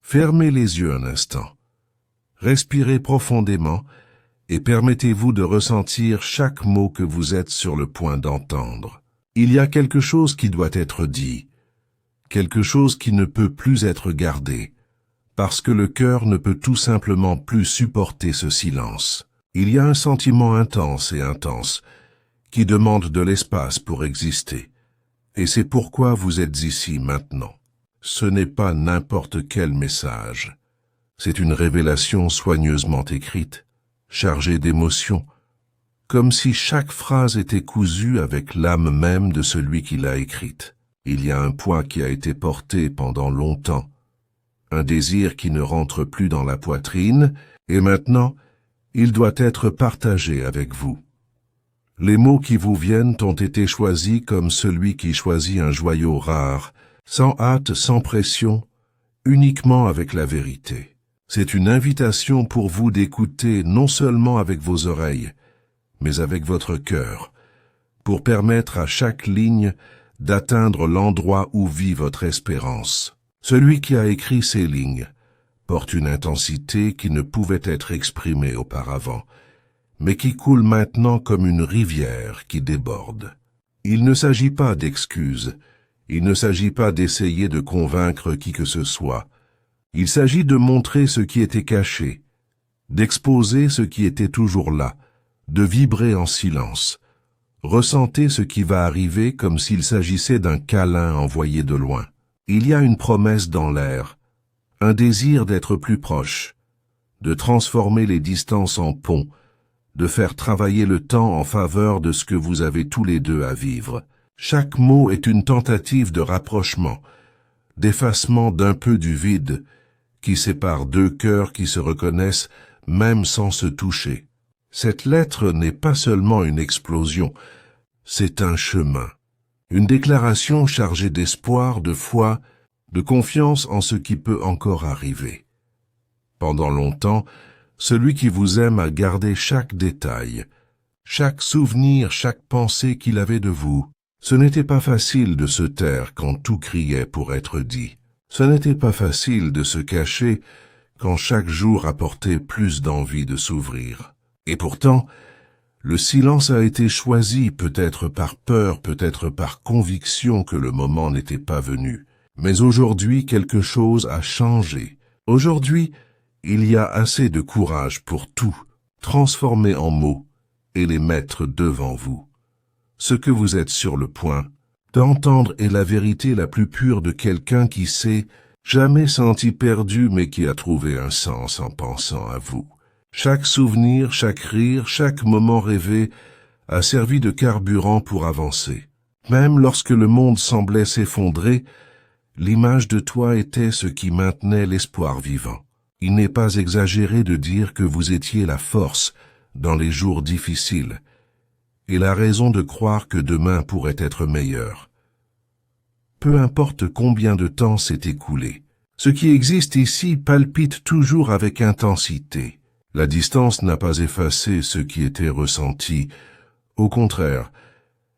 Fermez les yeux un instant. Respirez profondément et permettez-vous de ressentir chaque mot que vous êtes sur le point d'entendre. Il y a quelque chose qui doit être dit, quelque chose qui ne peut plus être gardé, parce que le cœur ne peut tout simplement plus supporter ce silence. Il y a un sentiment intense qui demande de l'espace pour exister. Et c'est pourquoi vous êtes ici maintenant. Ce n'est pas n'importe quel message. C'est une révélation soigneusement écrite, chargée d'émotions, comme si chaque phrase était cousue avec l'âme même de celui qui l'a écrite. Il y a un poids qui a été porté pendant longtemps, un désir qui ne rentre plus dans la poitrine, et maintenant, il doit être partagé avec vous. Les mots qui vous viennent ont été choisis comme celui qui choisit un joyau rare, sans hâte, sans pression, uniquement avec la vérité. C'est une invitation pour vous d'écouter non seulement avec vos oreilles, mais avec votre cœur, pour permettre à chaque ligne d'atteindre l'endroit où vit votre espérance. Celui qui a écrit ces lignes porte une intensité qui ne pouvait être exprimée auparavant, mais qui coule maintenant comme une rivière qui déborde. Il ne s'agit pas d'excuses, il ne s'agit pas d'essayer de convaincre qui que ce soit. Il s'agit de montrer ce qui était caché, d'exposer ce qui était toujours là, de vibrer en silence. Ressentez ce qui va arriver comme s'il s'agissait d'un câlin envoyé de loin. Il y a une promesse dans l'air, un désir d'être plus proche, de transformer les distances en ponts, de faire travailler le temps en faveur de ce que vous avez tous les deux à vivre. Chaque mot est une tentative de rapprochement, d'effacement d'un peu du vide, qui sépare deux cœurs qui se reconnaissent même sans se toucher. Cette lettre n'est pas seulement une explosion, c'est un chemin, une déclaration chargée d'espoir, de foi, de confiance en ce qui peut encore arriver. Pendant longtemps, celui qui vous aime a gardé chaque détail, chaque souvenir, chaque pensée qu'il avait de vous. Ce n'était pas facile de se taire quand tout criait pour être dit. Ce n'était pas facile de se cacher quand chaque jour apportait plus d'envie de s'ouvrir. Et pourtant, le silence a été choisi peut-être par peur, peut-être par conviction que le moment n'était pas venu. Mais aujourd'hui, quelque chose a changé. Aujourd'hui, il y a assez de courage pour tout transformer en mots et les mettre devant vous. Ce que vous êtes sur le point d'entendre est la vérité la plus pure de quelqu'un qui s'est jamais senti perdu mais qui a trouvé un sens en pensant à vous. Chaque souvenir, chaque rire, chaque moment rêvé a servi de carburant pour avancer. Même lorsque le monde semblait s'effondrer, l'image de toi était ce qui maintenait l'espoir vivant. Il n'est pas exagéré de dire que vous étiez la force dans les jours difficiles et la raison de croire que demain pourrait être meilleur. Peu importe combien de temps s'est écoulé, ce qui existe ici palpite toujours avec intensité. La distance n'a pas effacé ce qui était ressenti. Au contraire,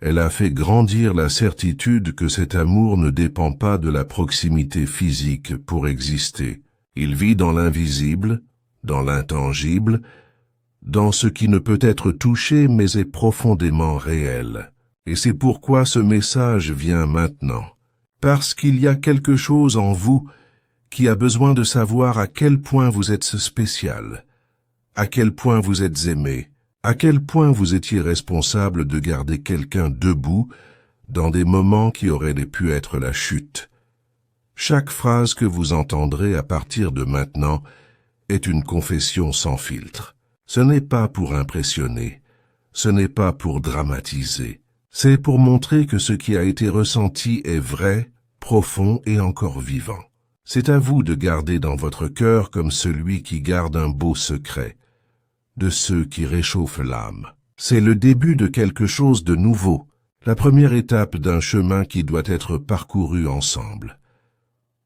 elle a fait grandir la certitude que cet amour ne dépend pas de la proximité physique pour exister. Il vit dans l'invisible, dans l'intangible, dans ce qui ne peut être touché mais est profondément réel. Et c'est pourquoi ce message vient maintenant. Parce qu'il y a quelque chose en vous qui a besoin de savoir à quel point vous êtes spécial, à quel point vous êtes aimé, à quel point vous étiez responsable de garder quelqu'un debout dans des moments qui auraient pu être la chute. Chaque phrase que vous entendrez à partir de maintenant est une confession sans filtre. Ce n'est pas pour impressionner, ce n'est pas pour dramatiser, c'est pour montrer que ce qui a été ressenti est vrai, profond et encore vivant. C'est à vous de garder dans votre cœur comme celui qui garde un beau secret, de ceux qui réchauffent l'âme. C'est le début de quelque chose de nouveau, la première étape d'un chemin qui doit être parcouru ensemble.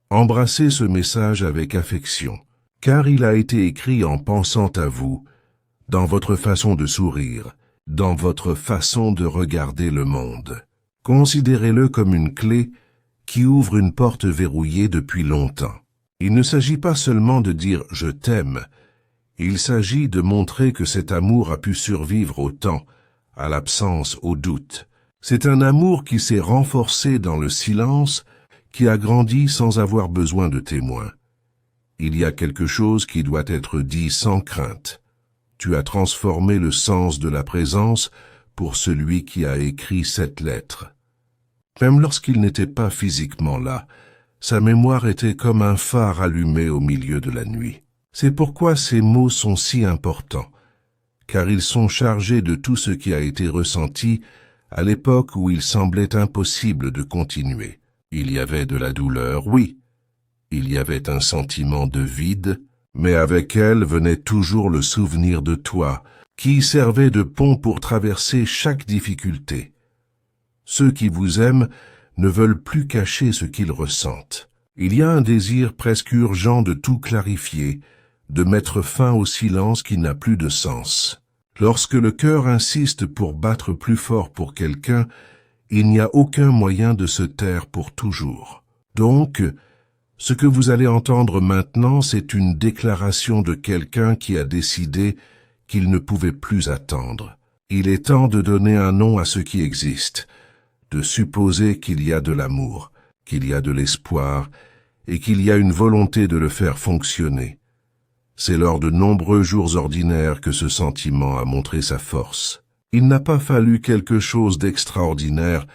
Embrassez ce message avec affection, car il a été écrit en pensant à vous, dans votre façon de sourire, dans votre façon de regarder le monde. Considérez-le comme une clé qui ouvre une porte verrouillée depuis longtemps. Il ne s'agit pas seulement de dire « je t'aime », il s'agit de montrer que cet amour a pu survivre au temps, à l'absence, au doute. C'est un amour qui s'est renforcé dans le silence, qui a grandi sans avoir besoin de témoins. Il y a quelque chose qui doit être dit sans crainte. Tu as transformé le sens de la présence pour celui qui a écrit cette lettre. Même lorsqu'il n'était pas physiquement là, sa mémoire était comme un phare allumé au milieu de la nuit. C'est pourquoi ces mots sont si importants, car ils sont chargés de tout ce qui a été ressenti à l'époque où il semblait impossible de continuer. Il y avait de la douleur, oui. Il y avait un sentiment de vide, mais avec elle venait toujours le souvenir de toi, qui servait de pont pour traverser chaque difficulté. Ceux qui vous aiment ne veulent plus cacher ce qu'ils ressentent. Il y a un désir presque urgent de tout clarifier, de mettre fin au silence qui n'a plus de sens. Lorsque le cœur insiste pour battre plus fort pour quelqu'un, il n'y a aucun moyen de se taire pour toujours. Donc, ce que vous allez entendre maintenant, c'est une déclaration de quelqu'un qui a décidé qu'il ne pouvait plus attendre. Il est temps de donner un nom à ce qui existe, de supposer qu'il y a de l'amour, qu'il y a de l'espoir et qu'il y a une volonté de le faire fonctionner. C'est lors de nombreux jours ordinaires que ce sentiment a montré sa force. Il n'a pas fallu quelque chose d'extraordinaire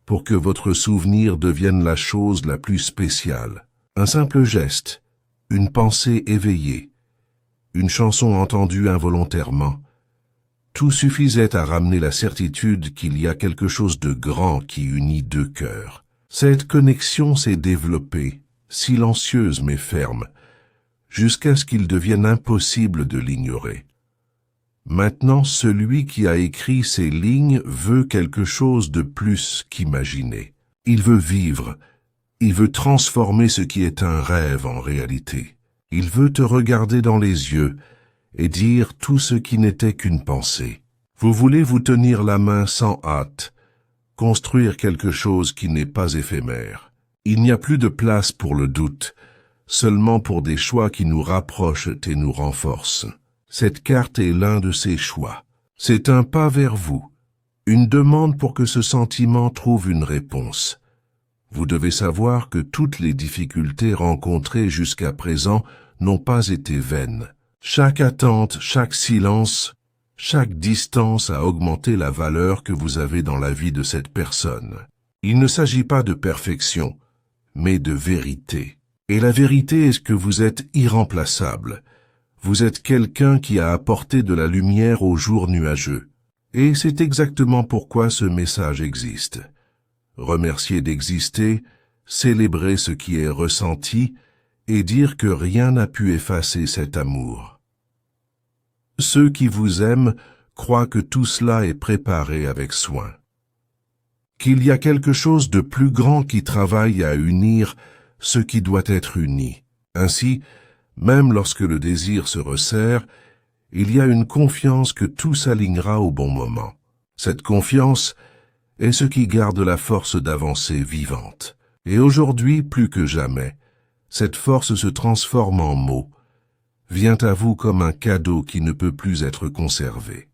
pour que votre souvenir devienne la chose la plus spéciale. Un simple geste, une pensée éveillée, une chanson entendue involontairement, tout suffisait à ramener la certitude qu'il y a quelque chose de grand qui unit deux cœurs. Cette connexion s'est développée, silencieuse mais ferme, jusqu'à ce qu'il devienne impossible de l'ignorer. Maintenant, celui qui a écrit ces lignes veut quelque chose de plus qu'imaginer. Il veut vivre, il veut transformer ce qui est un rêve en réalité. Il veut te regarder dans les yeux et dire tout ce qui n'était qu'une pensée. Vous voulez vous tenir la main sans hâte, construire quelque chose qui n'est pas éphémère. Il n'y a plus de place pour le doute, seulement pour des choix qui nous rapprochent et nous renforcent. Cette carte est l'un de ces choix. C'est un pas vers vous, une demande pour que ce sentiment trouve une réponse. Vous devez savoir que toutes les difficultés rencontrées jusqu'à présent n'ont pas été vaines. Chaque attente, chaque silence, chaque distance a augmenté la valeur que vous avez dans la vie de cette personne. Il ne s'agit pas de perfection, mais de vérité. Et la vérité est que vous êtes irremplaçable. Vous êtes quelqu'un qui a apporté de la lumière aux jours nuageux. Et c'est exactement pourquoi ce message existe. Remercier d'exister, célébrer ce qui est ressenti et dire que rien n'a pu effacer cet amour. Ceux qui vous aiment croient que tout cela est préparé avec soin. Qu'il y a quelque chose de plus grand qui travaille à unir ce qui doit être uni. Ainsi, même lorsque le désir se resserre, il y a une confiance que tout s'alignera au bon moment. Cette confiance est ce qui garde la force d'avancer vivante. Et aujourd'hui, plus que jamais, cette force se transforme en mots, vient à vous comme un cadeau qui ne peut plus être conservé.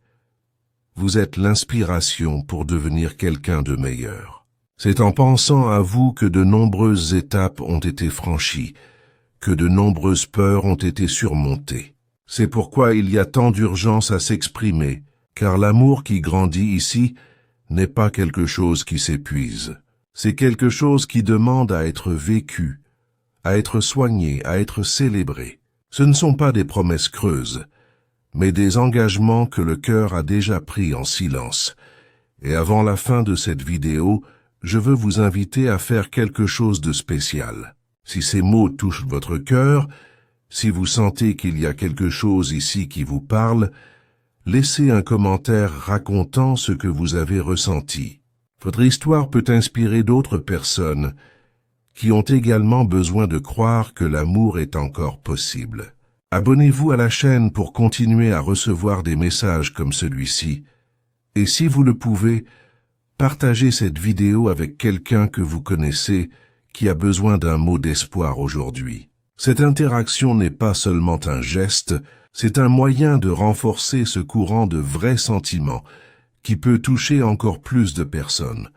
Vous êtes l'inspiration pour devenir quelqu'un de meilleur. C'est en pensant à vous que de nombreuses étapes ont été franchies, que de nombreuses peurs ont été surmontées. C'est pourquoi il y a tant d'urgence à s'exprimer, car l'amour qui grandit ici n'est pas quelque chose qui s'épuise. C'est quelque chose qui demande à être vécu, à être soigné, à être célébré. Ce ne sont pas des promesses creuses, mais des engagements que le cœur a déjà pris en silence. Et avant la fin de cette vidéo, je veux vous inviter à faire quelque chose de spécial. Si ces mots touchent votre cœur, si vous sentez qu'il y a quelque chose ici qui vous parle, laissez un commentaire racontant ce que vous avez ressenti. Votre histoire peut inspirer d'autres personnes qui ont également besoin de croire que l'amour est encore possible. Abonnez-vous à la chaîne pour continuer à recevoir des messages comme celui-ci. Et si vous le pouvez, partagez cette vidéo avec quelqu'un que vous connaissez qui a besoin d'un mot d'espoir aujourd'hui. Cette interaction n'est pas seulement un geste, c'est un moyen de renforcer ce courant de vrais sentiments qui peut toucher encore plus de personnes.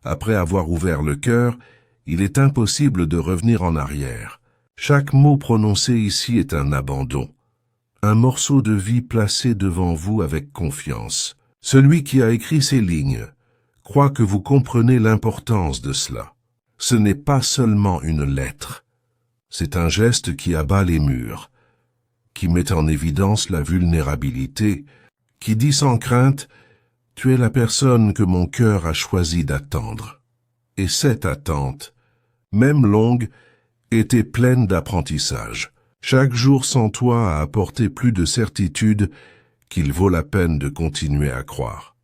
Après avoir ouvert le cœur, il est impossible de revenir en arrière. Chaque mot prononcé ici est un abandon, un morceau de vie placé devant vous avec confiance. Celui qui a écrit ces lignes croit que vous comprenez l'importance de cela. Ce n'est pas seulement une lettre, c'est un geste qui abat les murs, qui met en évidence la vulnérabilité, qui dit sans crainte « Tu es la personne que mon cœur a choisi d'attendre ». Et cette attente, même longue, était pleine d'apprentissage. Chaque jour sans toi a apporté plus de certitude qu'il vaut la peine de continuer à croire.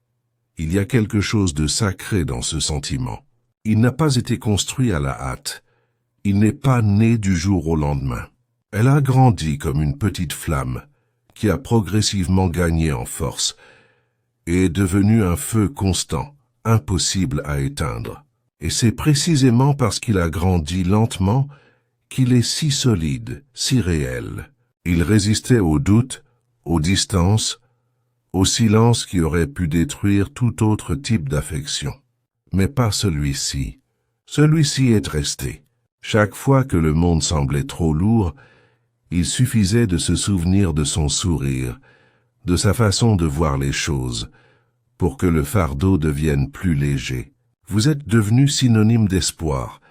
Il y a quelque chose de sacré dans ce sentiment. Il n'a pas été construit à la hâte. Il n'est pas né du jour au lendemain. Elle a grandi comme une petite flamme qui a progressivement gagné en force et est devenue un feu constant, impossible à éteindre. Et c'est précisément parce qu'il a grandi lentement qu'il est si solide, si réel. Il résistait aux doutes, aux distances, au silence qui aurait pu détruire tout autre type d'affection. Mais pas celui-ci. Celui-ci est resté. Chaque fois que le monde semblait trop lourd, il suffisait de se souvenir de son sourire, de sa façon de voir les choses, pour que le fardeau devienne plus léger. Vous êtes devenu synonyme d'espoir,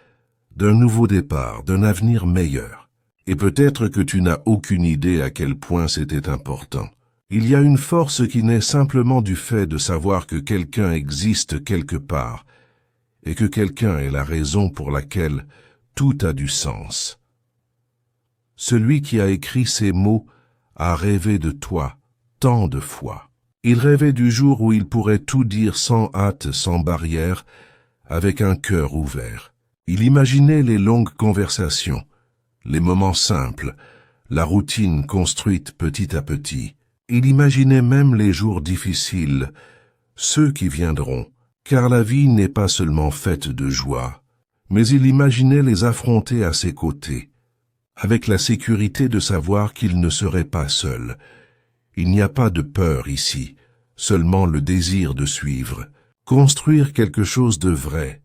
d'un nouveau départ, d'un avenir meilleur. Et peut-être que tu n'as aucune idée à quel point c'était important. Il y a une force qui naît simplement du fait de savoir que quelqu'un existe quelque part, et que quelqu'un est la raison pour laquelle tout a du sens. Celui qui a écrit ces mots a rêvé de toi tant de fois. Il rêvait du jour où il pourrait tout dire sans hâte, sans barrière, avec un cœur ouvert. Il imaginait les longues conversations, les moments simples, la routine construite petit à petit. Il imaginait même les jours difficiles, ceux qui viendront, car la vie n'est pas seulement faite de joie, mais il imaginait les affronter à ses côtés, avec la sécurité de savoir qu'il ne serait pas seul. Il n'y a pas de peur ici, seulement le désir de suivre, construire quelque chose de vrai,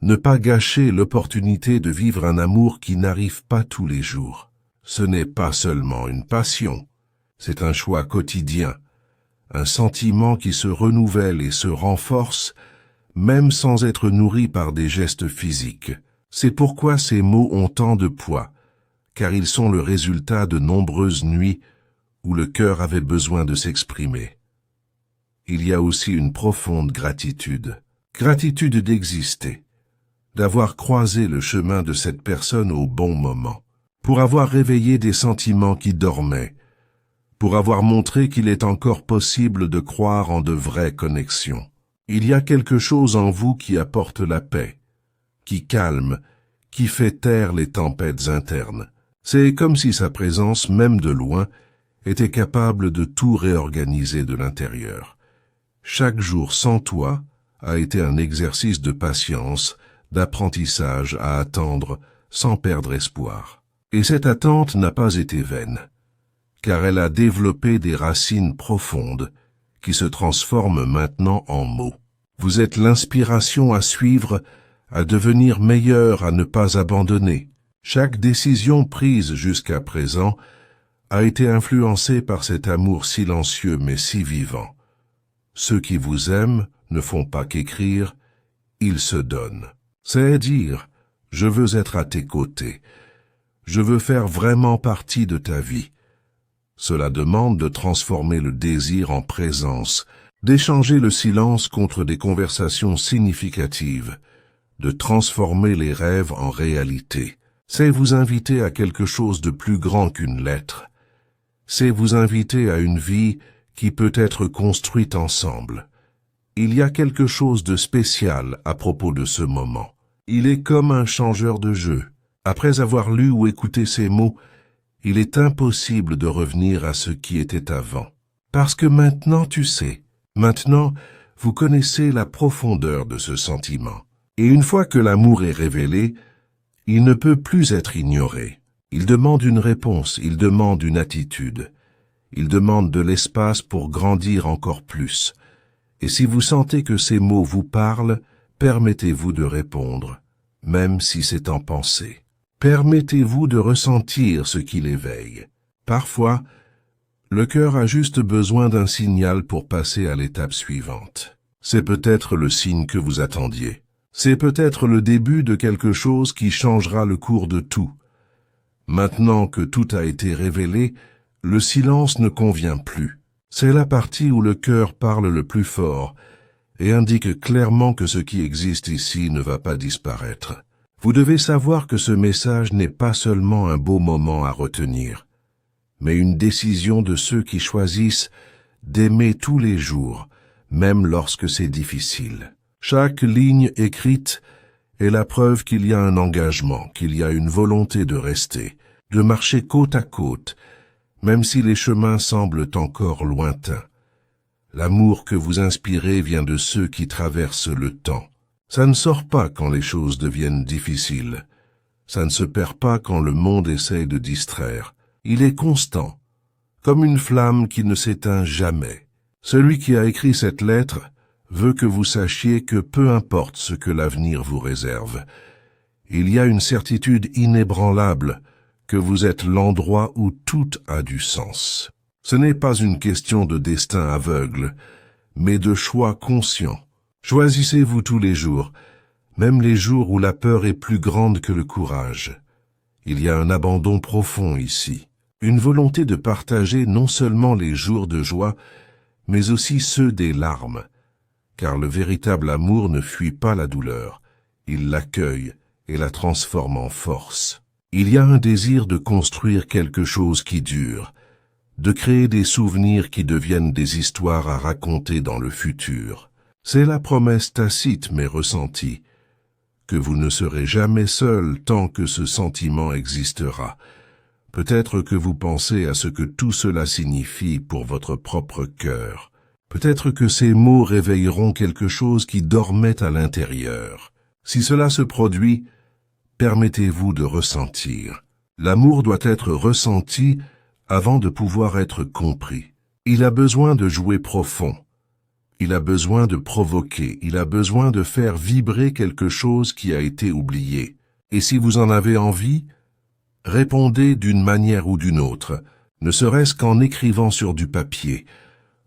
ne pas gâcher l'opportunité de vivre un amour qui n'arrive pas tous les jours. Ce n'est pas seulement une passion, c'est un choix quotidien, un sentiment qui se renouvelle et se renforce, même sans être nourri par des gestes physiques. C'est pourquoi ces mots ont tant de poids, car ils sont le résultat de nombreuses nuits où le cœur avait besoin de s'exprimer. Il y a aussi une profonde gratitude, gratitude d'exister, d'avoir croisé le chemin de cette personne au bon moment, pour avoir réveillé des sentiments qui dormaient, pour avoir montré qu'il est encore possible de croire en de vraies connexions. Il y a quelque chose en vous qui apporte la paix, qui calme, qui fait taire les tempêtes internes. C'est comme si sa présence, même de loin, était capable de tout réorganiser de l'intérieur. Chaque jour sans toi a été un exercice de patience, d'apprentissage à attendre sans perdre espoir. Et cette attente n'a pas été vaine, car elle a développé des racines profondes qui se transforment maintenant en mots. Vous êtes l'inspiration à suivre, à devenir meilleur, à ne pas abandonner. Chaque décision prise jusqu'à présent a été influencée par cet amour silencieux mais si vivant. Ceux qui vous aiment ne font pas qu'écrire, ils se donnent. C'est dire, je veux être à tes côtés, je veux faire vraiment partie de ta vie. Cela demande de transformer le désir en présence, d'échanger le silence contre des conversations significatives, de transformer les rêves en réalité. C'est vous inviter à quelque chose de plus grand qu'une lettre. C'est vous inviter à une vie qui peut être construite ensemble. Il y a quelque chose de spécial à propos de ce moment. Il est comme un changeur de jeu. Après avoir lu ou écouté ces mots, il est impossible de revenir à ce qui était avant. Parce que maintenant tu sais, maintenant vous connaissez la profondeur de ce sentiment. Et une fois que l'amour est révélé, il ne peut plus être ignoré. Il demande une réponse, il demande une attitude. Il demande de l'espace pour grandir encore plus. Et si vous sentez que ces mots vous parlent, permettez-vous de répondre, même si c'est en pensée. Permettez-vous de ressentir ce qui l'éveille. Parfois, le cœur a juste besoin d'un signal pour passer à l'étape suivante. C'est peut-être le signe que vous attendiez. C'est peut-être le début de quelque chose qui changera le cours de tout. Maintenant que tout a été révélé, le silence ne convient plus. C'est la partie où le cœur parle le plus fort et indique clairement que ce qui existe ici ne va pas disparaître. Vous devez savoir que ce message n'est pas seulement un beau moment à retenir, mais une décision de ceux qui choisissent d'aimer tous les jours, même lorsque c'est difficile. Chaque ligne écrite est la preuve qu'il y a un engagement, qu'il y a une volonté de rester, de marcher côte à côte, même si les chemins semblent encore lointains. L'amour que vous inspirez vient de ceux qui traversent le temps. Ça ne sort pas quand les choses deviennent difficiles. Ça ne se perd pas quand le monde essaye de distraire. Il est constant, comme une flamme qui ne s'éteint jamais. Celui qui a écrit cette lettre veut que vous sachiez que peu importe ce que l'avenir vous réserve, il y a une certitude inébranlable que vous êtes l'endroit où tout a du sens. Ce n'est pas une question de destin aveugle, mais de choix conscient. Choisissez-vous tous les jours, même les jours où la peur est plus grande que le courage. Il y a un abandon profond ici, une volonté de partager non seulement les jours de joie, mais aussi ceux des larmes, car le véritable amour ne fuit pas la douleur, il l'accueille et la transforme en force. Il y a un désir de construire quelque chose qui dure, de créer des souvenirs qui deviennent des histoires à raconter dans le futur. C'est la promesse tacite mais ressentie, que vous ne serez jamais seul tant que ce sentiment existera. Peut-être que vous pensez à ce que tout cela signifie pour votre propre cœur. Peut-être que ces mots réveilleront quelque chose qui dormait à l'intérieur. Si cela se produit, permettez-vous de ressentir. L'amour doit être ressenti avant de pouvoir être compris. Il a besoin de jouer profond. Il a besoin de provoquer, il a besoin de faire vibrer quelque chose qui a été oublié. Et si vous en avez envie, répondez d'une manière ou d'une autre, ne serait-ce qu'en écrivant sur du papier,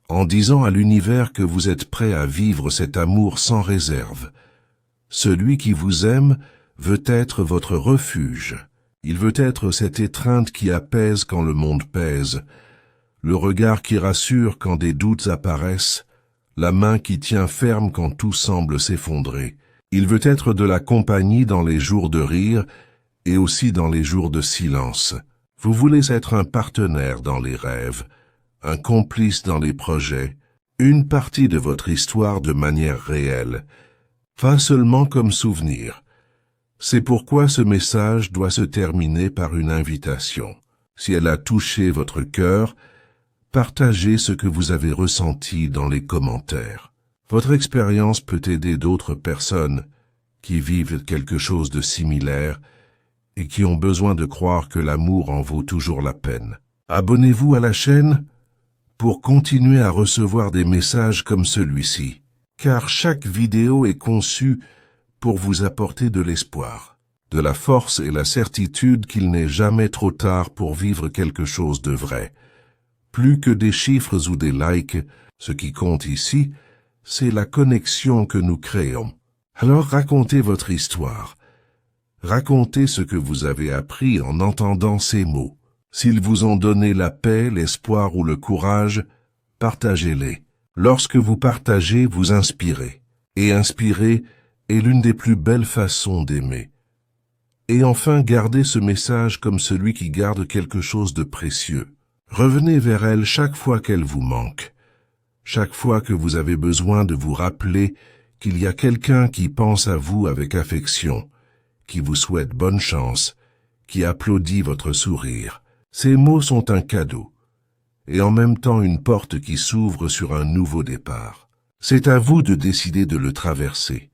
en disant à l'univers que vous êtes prêt à vivre cet amour sans réserve. Celui qui vous aime veut être votre refuge. Il veut être cette étreinte qui apaise quand le monde pèse, le regard qui rassure quand des doutes apparaissent, la main qui tient ferme quand tout semble s'effondrer. Il veut être de la compagnie dans les jours de rire et aussi dans les jours de silence. Vous voulez être un partenaire dans les rêves, un complice dans les projets, une partie de votre histoire de manière réelle, pas seulement comme souvenir. C'est pourquoi ce message doit se terminer par une invitation. Si elle a touché votre cœur, partagez ce que vous avez ressenti dans les commentaires. Votre expérience peut aider d'autres personnes qui vivent quelque chose de similaire et qui ont besoin de croire que l'amour en vaut toujours la peine. Abonnez-vous à la chaîne pour continuer à recevoir des messages comme celui-ci, car chaque vidéo est conçue pour vous apporter de l'espoir, de la force et la certitude qu'il n'est jamais trop tard pour vivre quelque chose de vrai. Plus que des chiffres ou des likes, ce qui compte ici, c'est la connexion que nous créons. Alors racontez votre histoire. Racontez ce que vous avez appris en entendant ces mots. S'ils vous ont donné la paix, l'espoir ou le courage, partagez-les. Lorsque vous partagez, vous inspirez. Et inspirer est l'une des plus belles façons d'aimer. Et enfin, gardez ce message comme celui qui garde quelque chose de précieux. Revenez vers elle chaque fois qu'elle vous manque, chaque fois que vous avez besoin de vous rappeler qu'il y a quelqu'un qui pense à vous avec affection, qui vous souhaite bonne chance, qui applaudit votre sourire. Ces mots sont un cadeau, et en même temps une porte qui s'ouvre sur un nouveau départ. C'est à vous de décider de le traverser.